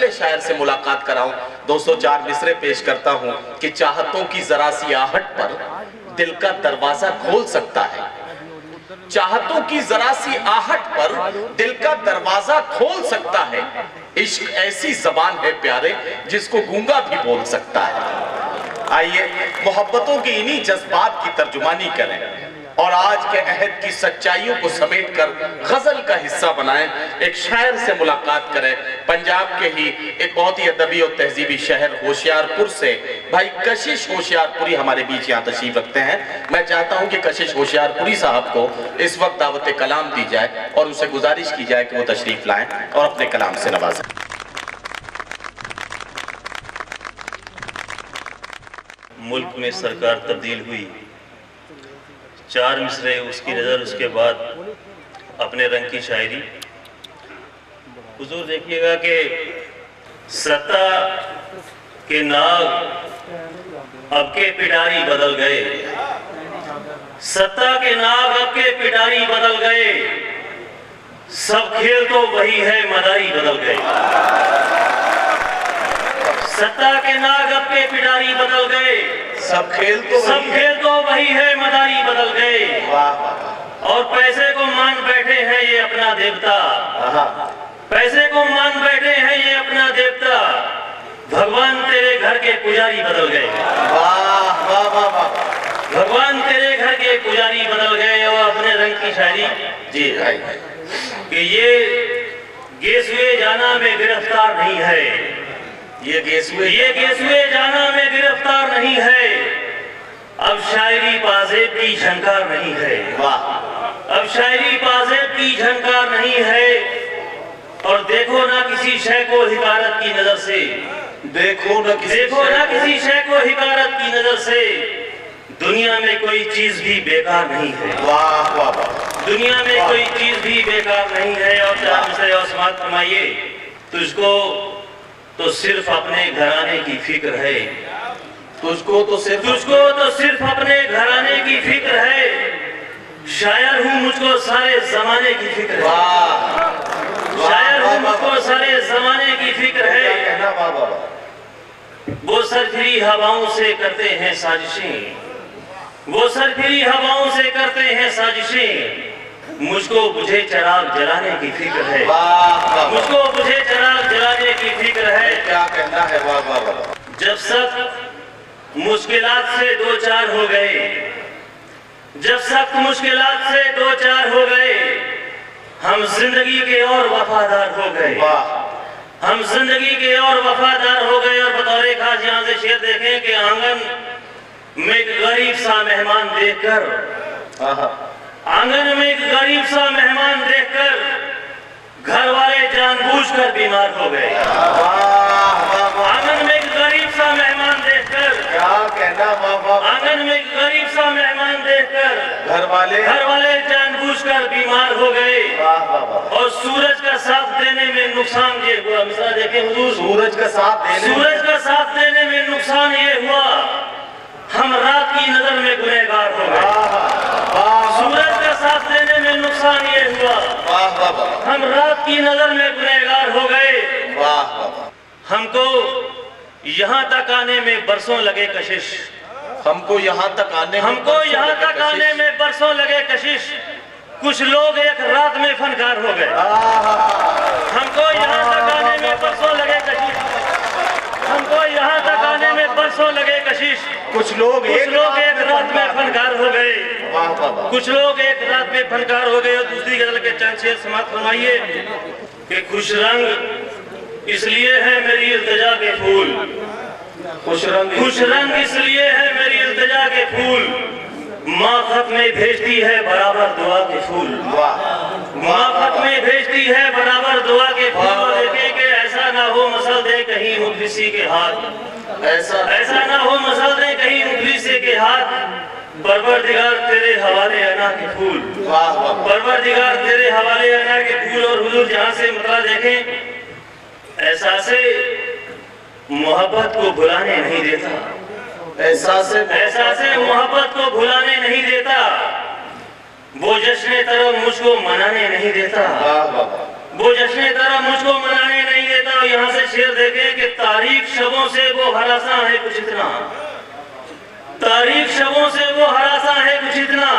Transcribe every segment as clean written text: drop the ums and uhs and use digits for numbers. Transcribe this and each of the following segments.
अगले शायर से मुलाकात कराऊं। दोस्तों, 4 मिसरे पेश करता हूं कि चाहतों की जरा सी आहट पर दिल का दरवाजा खोल सकता है। चाहतों की जरा सी आहट पर दिल का दरवाजा खोल सकता है। इश्क ऐसी जबान है प्यारे जिसको गूंगा भी बोल सकता है। आइए मोहब्बतों की इन्हीं जज्बात की तर्जुमानी करें और आज के अहद की सच्चाइयों को समेटकर गजल का हिस्सा बनाएं। एक शायर से मुलाकात करें। पंजाब के ही एक बहुत ही अदबी और तहजीबी शहर होशियारपुर से भाई कशिश होशियारपुरी हमारे बीच यहाँ तशरीफ रखते हैं। मैं चाहता हूँ कि कशिश होशियारपुरी साहब को इस वक्त दावत कलाम दी जाए और उनसे गुजारिश की जाए कि वो तशरीफ लाएं और अपने कलाम से नवाजें। मुल्क में सरकार तब्दील हुई, 4 मिसरे उसकी नज़र, उसके बाद अपने रंग की शायरी। हुजूर देखिएगा कि सत्ता के नाग अब के पिटारी बदल गए, सत्ता के नाग अब के पिटारी बदल गए, सब खेल तो वही है मदारी बदल गए। सत्ता के नाग अब के पिटारी बदल गए, सब खेल तो वही है मदारी बदल गए। और पैसे को मान बैठे हैं ये अपना देवता, पैसे को मान बैठे हैं ये अपना देवता, भगवान तेरे घर के पुजारी बदल गए। भगवान तेरे घर के पुजारी बदल गए। और अपने रंग की शायरी जी भाई कि ये गेसुए जाना में गिरफ्तार नहीं है, ये गेसुए जाना में गिरफ्तार नहीं है, अब शायरी पाजेब की झंकार नहीं है। अब शायरी पाजेब की झंकार नहीं है। और देखो ना किसी शय को हिकारत की नजर से, देखो ना किसी शय को हिकारत की नजर से, दुनिया में कोई चीज भी बेकार नहीं है। वाह वाह वाह, दुनिया में कोई चीज भी बेकार नहीं है। और 4 मिसरे और समाप्त फरमाइए। तुझको तो सिर्फ अपने घराने की फिक्र है, तुझको तो सिर्फ अपने घराने की फिक्र है, शायर हूँ मुझको सारे जमाने की फिक्र है, शायर हूँ मुझको सारे जमाने की फिक्र है। वो सरफिरी हवाओं से करते हैं साजिशें, वो सरफिरी हवाओं से करते हैं साजिशें, मुझको बुझे चिराग जलाने की फिक्र है, मुझको बुझे चिराग जलाने की फिक्र है। क्या कहना है। वाह वाह वाह। जब सख्त मुश्किलात से 2-4 हो गए, जब सख्त मुश्किलात से 2-4 हो गए, हम जिंदगी के और वफादार हो गए, हम जिंदगी के और वफादार हो गए। और बतौर खास यहाँ से शेर देखें कि आंगन में एक गरीब सा मेहमान देखकर, आंगन में एक गरीब सा मेहमान देखकर घर वाले जानबूझकर बीमार हो गए। आंगन में एक गरीब सा मेहमान देखकर, क्या कहना, आंगन में एक गरीब सा मेहमान देखकर घर वाले जानबूझकर बीमार हो गए। और सूरज का साथ देने में नुकसान ये हुआ। मिसाल देखें हुजूर, सूरज का साथ देने में नुकसान ये हुआ, हम रात की नजर में गुनहगार हो गए। सूरज का साथ देने में नुकसान ये हुआ, हम रात की नजर में गुनहगार हो गए। हमको यहाँ तक आने में बरसों लगे कशिश, हमको यहाँ तक आने में बरसों लगे कशिश, कुछ लोग एक रात में फनकार हो गए। हमको यहाँ तक आने में बरसों लगे कशिश, हमको यहाँ तक आने में बरसों लगे कशिश, कुछ लोग एक रात में फनकार हो गए, कुछ लोग एक रात में फनकार हो गए। और दूसरी गजल के चंद शेर समाप्त फरमाइए कि खुश रंग इसलिए है मेरी इल्तिजा के फूल, खुश रंग इसलिए है मेरी इल्तिजा के फूल, माँ खत में भेजती है बराबर दुआ के फूल, माँ खत में भेजती है बराबर दुआ के फूल। और देखें कि ऐसा ना हो मसल दे कहीं मुफलिसी के हाथ, ऐसा ना हो मसल दे कहीं मुफलिसी के हाथ, परवरदिगार तेरे हवाले अना के फूल, परवरदिगार तेरे हवाले अना के फूल। और हुजूर जहाँ से मतलब देखें, एहसासे मोहब्बत को भुलाने नहीं देता, एहसासे मोहब्बत को भुलाने नहीं देता, वो जश्न तरफ मुझको मनाने नहीं देता, वो जश्न तरफ मुझको मनाने नहीं देता। और यहाँ से शेर तारीख शबों से वो हरासा है कुछ इतना, तारीख शबों से वो हरासा है कुछ इतना,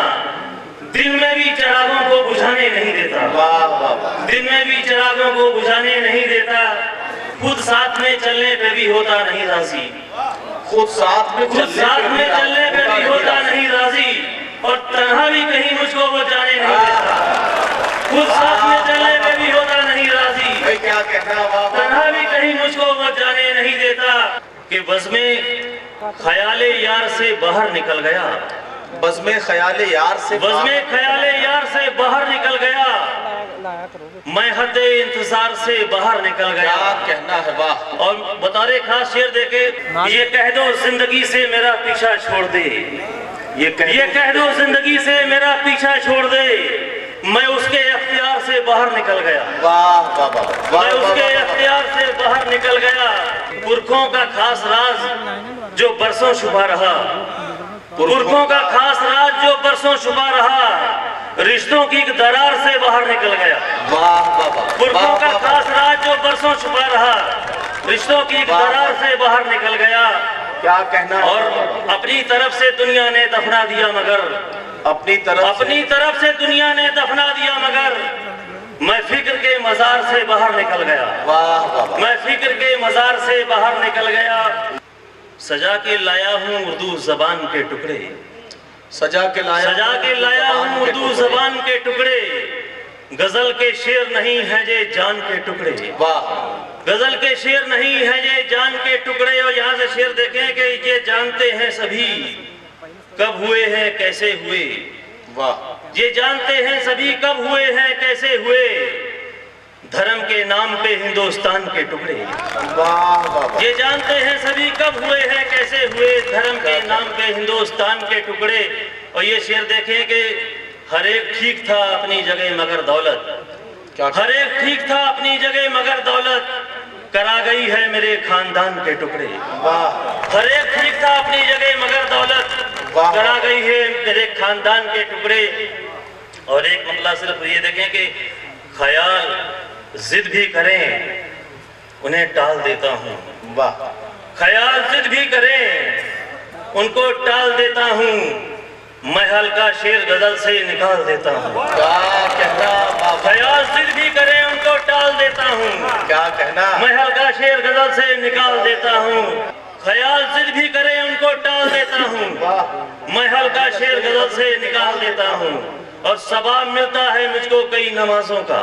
दिन में भी चिरागों को बुझाने नहीं देता, दिन में भी चिरागों को बुझाने नहीं देता, खुद साथ में चलने पे भी होता नहीं राजी, खुद साथ में चलने पे भी होता नहीं राजी, और तन्हा भी कहीं मुझको वो जाने नहीं देता, खुद साथ में चलने पे भी होता नहीं राजी, क्या कहना, तन्हा भी कहीं मुझको वो जाने नहीं देता, कि बस में ख्याले यार से बाहर निकल गया, बस में ख्याले यार से बाहर निकल गया, मैं हद इंतजार से बाहर निकल गया। क्या कहना है, वाह। और बता रहे खास शेर देके, ये कह दो जिंदगी से मेरा पीछा छोड़ दे, ये कह दो जिंदगी से मेरा पीछा छोड़ दे, मैं उसके अख्तियार से बाहर निकल गया, वाह वाह वाह, मैं उसके अख्तियार से बाहर निकल गया। पुरखों का खास राज जो बरसों छुपा रहा, पुरखों का खास राज जो बरसों छुपा रहा, रिश्तों की दरार से बाहर निकल गया, वाह वाह वाह, पुरखों का खास राज जो बरसों छुपा रहा, रिश्तों की दरार से बाहर निकल गया। क्या कहना। और अपनी तरफ से दुनिया ने दफना दिया, मगर अपनी तरफ से दुनिया ने दफना दिया, मगर मैं फिक्र के मजार से बाहर निकल गया, वाह वाह, मैं फिक्र के मजार से बाहर निकल गया। सजा के लाया हूँ उर्दू जबान के टुकड़े, सजा के लाया हूँ उर्दू जबान के टुकड़े, गजल के शेर नहीं है ये जान के टुकड़े, वाह, गजल के शेर नहीं है ये जान के टुकड़े। और यहाँ से शेर देखें कि ये जानते हैं सभी कब हुए हैं कैसे हुए, वाह, ये जानते हैं सभी कब हुए हैं कैसे हुए, धर्म के नाम पे हिंदुस्तान के टुकड़े, वाह वाह, ये जानते हैं सभी कब हुए हैं कैसे हुए, धर्म के नाम पे हिंदुस्तान के टुकड़े। और ये शेर देखें कि हर एक ठीक था अपनी जगह मगर दौलत, हर एक ठीक था अपनी जगह मगर दौलत, करा गई है मेरे खानदान के टुकड़े, वाह, हर एक ठीक था अपनी जगह मगर दौलत, करा गई है मेरे खानदान के टुकड़े। और एक मतला सिर्फ ये देखें कि ख्याल जिद भी करें उन्हें टाल देता हूँ, वाह, ख्याल जिद भी करें उनको टाल देता हूँ, मैं हल्का शेर गजल से निकाल देता हूँ। क्या कहना, ख्याल जिद भी करें उनको टाल देता हूँ, क्या कहना, मैं हल्का शेर गजल से निकाल देता हूँ, ख्याल जिद भी करें उनको टाल देता हूँ, मैं हल्का शेर गजल से निकाल देता हूँ। और सवाब मिलता है मुझको कई नमाजों का,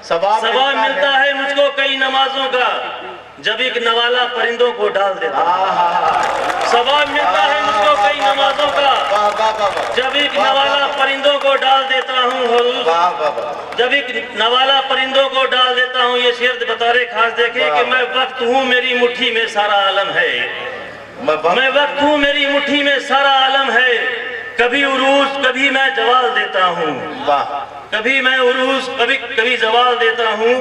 सवाब मिलता है मुझको कई नमाजों का, जब एक नवाला परिंदों को डाल देता हूँ। सवाब मिलता है मुझको कई नमाजों का, जब एक नवाला परिंदों को डाल देता हूँ, जब एक नवाला परिंदों को डाल देता हूँ। ये शेर बता रहे खास देखे कि मैं वक्त हूँ मेरी मुट्ठी में सारा आलम है, मैं वक्त हूँ मेरी मुट्ठी में सारा आलम है, कभी उरूज कभी मैं जवाल देता हूँ, कभी मैं उरूज कभी जवाल देता हूँ।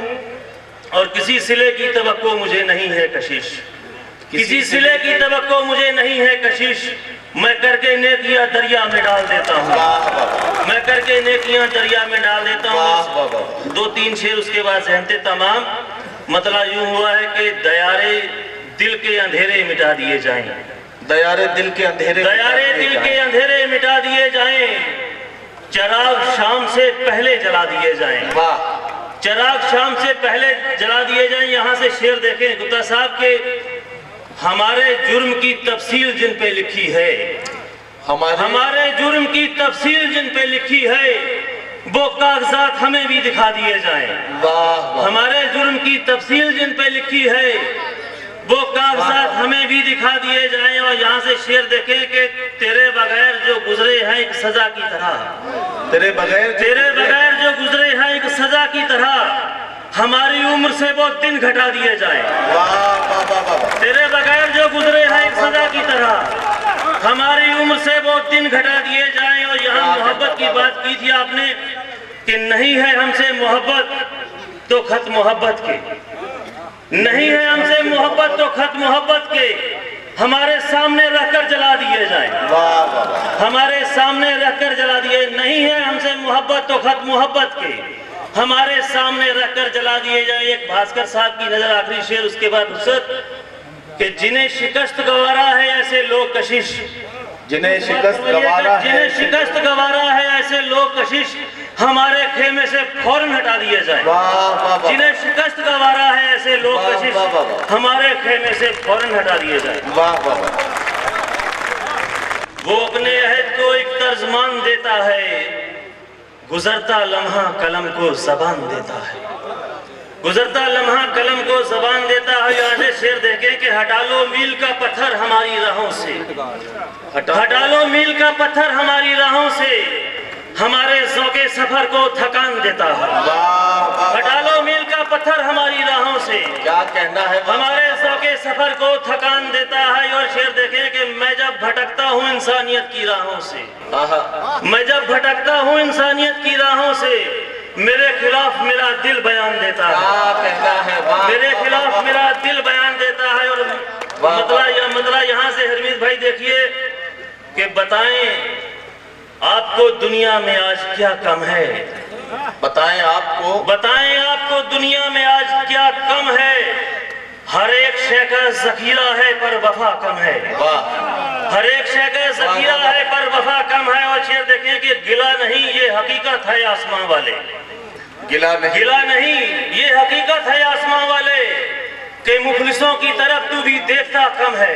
और किसी सिले की तवक्को मुझे नहीं है कशिश, किसी सिले की तवक्को मुझे नहीं है कशिश, मैं करके नेकियां दरिया में डाल देता हूँ, मैं करके नेकियां दरिया में डाल देता हूँ। दो तीन शेर उसके बाद सहमते तमाम। मतलब यूं हुआ है कि दयारे दिल के अंधेरे मिटा दिए जाएं, दयारे दिल के अंधेरे मिटा दिए जाएं, चिराग शाम से पहले जला दिए जाएं, चिराग शाम से पहले जला दिए जाएं। यहाँ से शेर देखें गुप्ता साहब के, हमारे जुर्म की तफसील जिन पे लिखी है, हमारे जुर्म की तफसील जिन पे लिखी है, वो कागजात हमें भी दिखा दिए जाएं। हमारे जुर्म की तफसील जिन पे लिखी है, वो कागजात हमें भी दिखा दिए जाएं। और यहाँ से शेर देखें कि तेरे बगैर जो गुजरे हैं एक सजा की तरह, तेरे बगैर जो गुजरे हैं एक सजा की तरह, हमारी उम्र से वो दिन घटा दिए जाएं। तेरे बगैर जो गुजरे हैं एक सजा की तरह, हमारी उम्र से वो दिन घटा दिए जाएं। और यहाँ मोहब्बत की बात की थी आपने कि नहीं है हमसे मोहब्बत तो खत मोहब्बत के, नहीं है हमसे मोहब्बत तो खत मोहब्बत के, हमारे सामने रखकर जला दिए जाएं, हमारे सामने रखकर जला दिए। नहीं है हमसे मोहब्बत तो खत मोहब्बत के, हमारे सामने रखकर जला दिए जाए। एक भास्कर साहब की नजर आखिरी शेर, उसके बाद हुसैन कि जिन्हें शिकस्त गवारा है ऐसे लोग कशिश, जिन्हें शिकस्त गवारा है, जिन्हें शिकस्त गवारा है ऐसे लोग कशिश हमारे खेमे से फौरन हटा दिए जाए। वाह वाह वाह, जिन्हें शिकस्त गवारा है ऐसे लोग वाह, कशिश वाह, वाह, वाह। हमारे खेमे से फौरन हटा दिए जाए। वाह वाह वाह। वो अपने अहद को एक तर्जमान देता है, गुजरता लम्हा कलम को जबान देता है। गुजरता लम्हा कलम को जबान देता है। यहाँ से शेर देखे कि हटा लो मील का पत्थर हमारी राहों से, हटा लो मील का पत्थर हमारी राहों से, हमारे ज़ौक़े सफर को थकान देता है। हटा लो मील का पत्थर हमारी राहों से, क्या कहना है, हमारे ज़ौक़े सफर को थकान देता है। और शेर देखें कि मैं जब भटकता हूँ इंसानियत की राहों से, मैं जब भटकता हूँ इंसानियत की राहों से, मेरे खिलाफ मेरा दिल बयान देता है। क्या कहना है, मेरे खिलाफ मेरा दिल बयान देता है। और मतलब यहाँ से हरमीत भाई देखिए कि बताएं आपको दुनिया में आज क्या कम है, बताएं आपको दुनिया में आज क्या कम है। हर एक शय का जखीरा है पर वफा कम है। वाह, हर एक शय का जखीरा है पर वफा कम है। और शेर देखें कि गिला नहीं ये हकीकत है आसमां वाले, गिला नहीं, ये हकीकत है आसमां वाले, कि मुफलिसों की तरफ तू भी देखता कम है,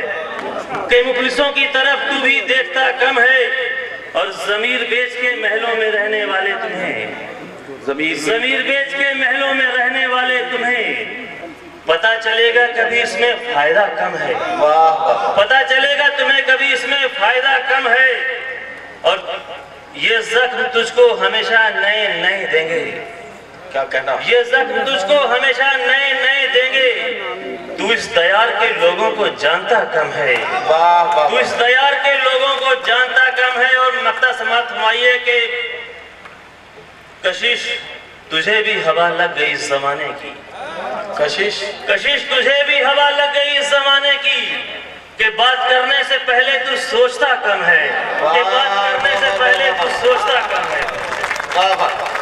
कि मुफलिसों की तरफ तू भी देखता कम है। और जमीर बेच के महलों में रहने वाले तुम्हें, जमीर बेच के महलों में रहने वाले तुम्हें पता चलेगा कभी इसमें फायदा कम है। वाह, पता चलेगा तुम्हें कभी इसमें फायदा कम है। और ये जख्म तुझको हमेशा नए नए देंगे। क्या कहना, ये जख्म तुझको हमेशा नए नए देंगे। तू इस दयार के लोगों को जानता कम है। वाह वाह, तू इस दयार के लोगों को जानता कम है। और मक्ता समात फरमाइए कि कशिश तुझे भी हवा लग गई इस जमाने की, कशिश तुझे भी हवा लग गई इस जमाने की, कि बात करने से पहले तू सोचता कम है, कि बात करने से पहले तू सोचता कम है। वाह वाह।